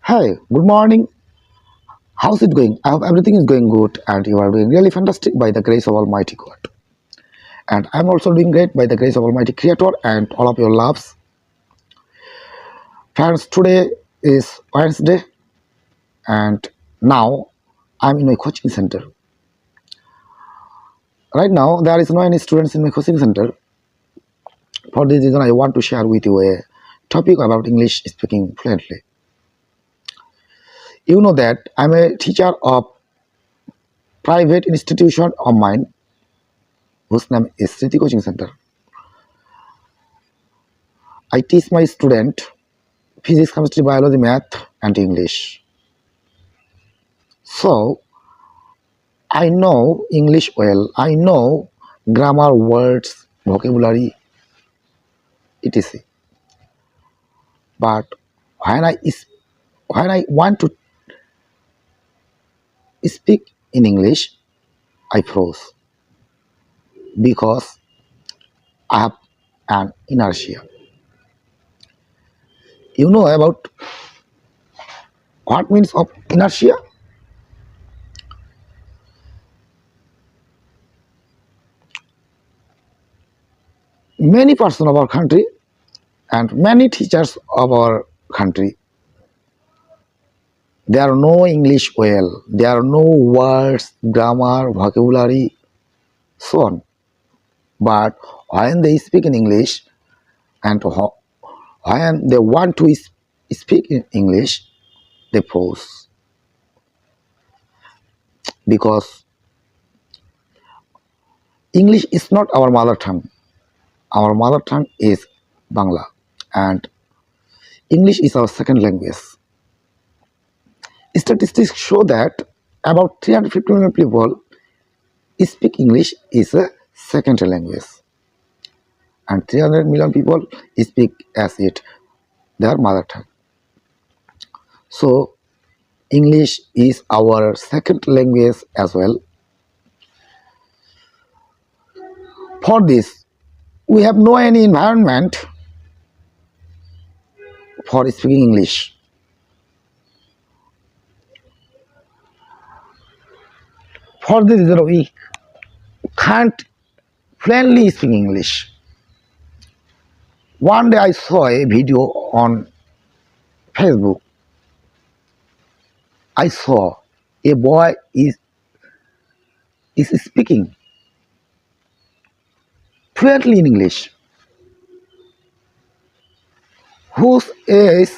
Hi, good morning. How's it going? I hope everything is going good and you are doing really fantastic by the grace of Almighty God. And I'm also doing great by the grace of Almighty Creator and all of your loves. Friends, today is Wednesday and now I'm in my coaching center. Right now, there is no any students in my coaching center. For this reason, I want to share with you a topic about English speaking fluently. You know that I'm a teacher of private institution of mine whose name is City Coaching Center. I teach my student physics, chemistry, biology, math, and English. So I know English well. I know grammar, words, vocabulary, etc. But when I want to speak in English, I froze because I have an inertia. You know about what means of inertia? Many persons of our country and many teachers of our country, there are no English well. There are no words, grammar, vocabulary, so on. But when they speak in English and when they want to speak in English, they pause because English is not our mother tongue. Our mother tongue is Bangla and English is our second language. Statistics show that about 350 million people speak English is a second language and 300 million people speak as it their mother tongue. So English is our second language as well. For this, we have no any environment for speaking English. For this reason, we can't fluently speak English. One day I saw a video on Facebook. I saw a boy is speaking fluently in English, whose age